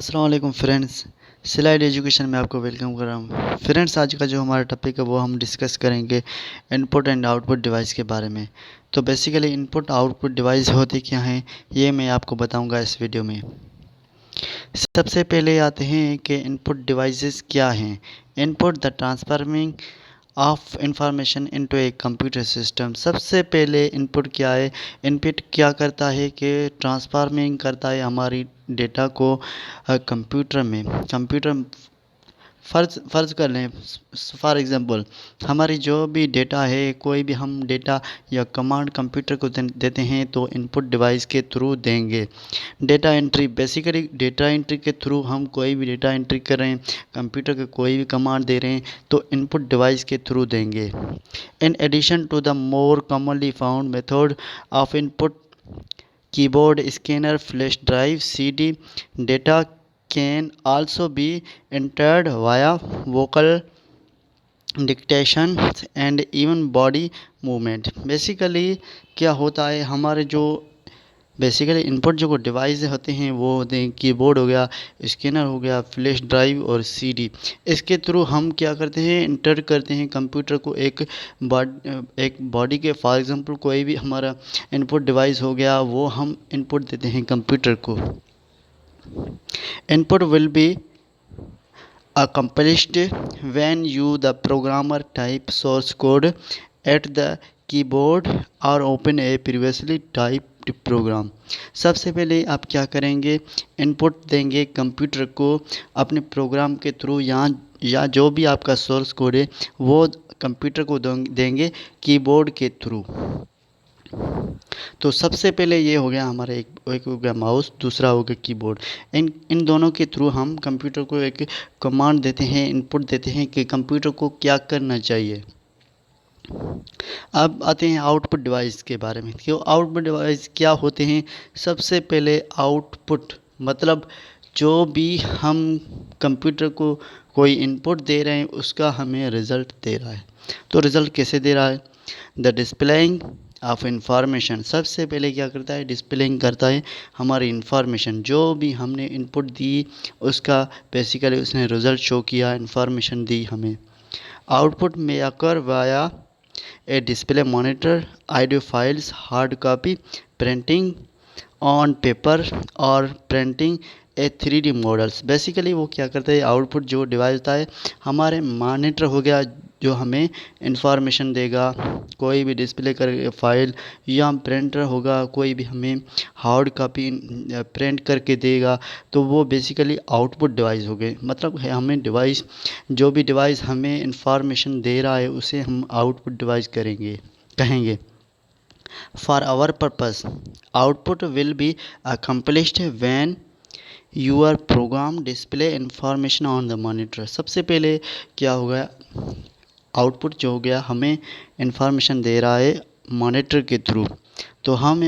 अस्सलाम वालेकुम friends, slide education में आपको वेलकम कर रहा हूँ। फ्रेंड्स, आज का जो हमारा टॉपिक है वो हम डिस्कस करेंगे इनपुट एंड आउटपुट डिवाइस के बारे में। तो बेसिकली इनपुट आउटपुट डिवाइस होते क्या हैं, ये मैं आपको बताऊंगा इस वीडियो में। सबसे पहले आते हैं कि इनपुट डिवाइसेस क्या हैं। Input the transforming of information into a computer system. सबसे पहले इनपुट क्या है, इनपुट क्या करता है कि ट्रांसफॉर्मिंग करता है हमारी डेटा को कंप्यूटर में। कंप्यूटर फ़र्ज़ कर लें, फॉर एग्ज़ाम्पल हमारी जो भी डेटा है, कोई भी हम डेटा या कमांड कंप्यूटर को देते हैं तो इनपुट डिवाइस के थ्रू देंगे। Data entry, basically data entry के थ्रू हम कोई भी डेटा एंट्री कर रहे हैं, कंप्यूटर के कोई भी कमांड दे रहे हैं तो इनपुट डिवाइस के थ्रू देंगे। In addition to the more commonly found method of input, keyboard, scanner, flash drive, CD, data can also be entered via vocal dictation and even body movement। Basically क्या होता है, हमारे जो basically input जो device होते हैं वो होते हैं कीबोर्ड हो गया, स्कैनर हो गया, फ्लैश ड्राइव और सीडी। इसके थ्रू हम क्या करते हैं, इंटर करते हैं कंप्यूटर को एक बॉडी के। फॉर एग्जांपल कोई भी हमारा इनपुट डिवाइस हो गया, वो हम इनपुट देते हैं कंप्यूटर को। Input will be accomplished when you the programmer type source code at the keyboard or open a previously typed program। सबसे पहले आप क्या करेंगे, इनपुट देंगे कंप्यूटर को अपने प्रोग्राम के थ्रू, या जो भी आपका सोर्स कोड है वो कंप्यूटर को देंगे कीबोर्ड के थ्रू। तो सबसे पहले ये हो गया हमारा एक हो गया माउस, दूसरा हो गया कीबोर्ड। इन दोनों के थ्रू हम कंप्यूटर को एक कमांड देते हैं, इनपुट देते हैं कि कंप्यूटर को क्या करना चाहिए। अब आते हैं आउटपुट डिवाइस के बारे में। क्यों आउटपुट डिवाइस क्या होते हैं। सबसे पहले आउटपुट मतलब जो भी हम कंप्यूटर को कोई इनपुट दे रहे हैं उसका हमें रिज़ल्ट दे रहा है। तो रिज़ल्ट कैसे दे रहा है, द डिस्प्लेइंग ऑफ इंफॉर्मेशन। सबसे पहले क्या करता है, डिस्प्लेइंग करता है हमारी इंफॉर्मेशन, जो भी हमने इनपुट दी उसका बेसिकली उसने रिज़ल्ट शो किया, इंफॉर्मेशन दी हमें। आउटपुट में occur via a display monitor, audio files, hard copy, printing on paper और printing a 3D models. Basically वो क्या करता है, आउटपुट जो डिवाइस होता है हमारे मॉनिटर हो गया जो हमें इंफॉर्मेशन देगा, कोई भी डिस्प्ले कर फाइल, या प्रिंटर होगा कोई भी हमें हार्ड कॉपी प्रिंट करके देगा, तो वो बेसिकली आउटपुट डिवाइस हो गए। मतलब है हमें डिवाइस, जो भी डिवाइस हमें इंफॉर्मेशन दे रहा है उसे हम आउटपुट डिवाइस कहेंगे। For our purpose, output will be accomplished when your program display information on the monitor। सबसे पहले क्या होगा, आउटपुट जो हो गया हमें इंफॉर्मेशन दे रहा है मॉनिटर के थ्रू, तो हम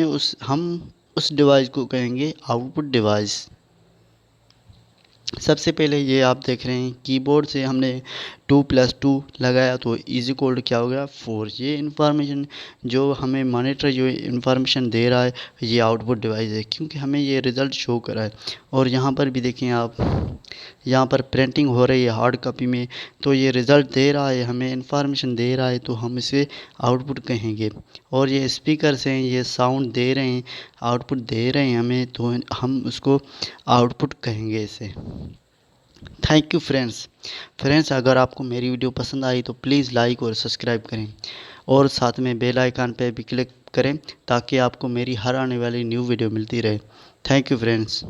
उस डिवाइस को कहेंगे आउटपुट डिवाइस। सबसे पहले ये आप देख रहे हैं कीबोर्ड से हमने 2+2 लगाया तो इज इक्वल टू क्या हो गया 4। ये इंफॉर्मेशन जो हमें मॉनिटर जो इंफॉर्मेशन दे रहा है ये आउटपुट डिवाइस है, क्योंकि हमें ये रिज़ल्ट शो करा है। और यहाँ पर भी देखें आप, यहाँ पर प्रिंटिंग हो रही है हार्ड कॉपी में, तो ये रिज़ल्ट दे रहा है हमें इंफॉर्मेशन दे रहा है, तो हम इसे आउटपुट कहेंगे। और ये स्पीकर्स हैं, ये साउंड दे रहे हैं, आउटपुट दे रहे हैं हमें, तो हम उसको आउटपुट कहेंगे इसे। थैंक यू फ्रेंड्स, अगर आपको मेरी वीडियो पसंद आई तो प्लीज़ लाइक और सब्सक्राइब करें और साथ में बेल आइकन पे भी क्लिक करें ताकि आपको मेरी हर आने वाली न्यू वीडियो मिलती रहे। Thank you friends.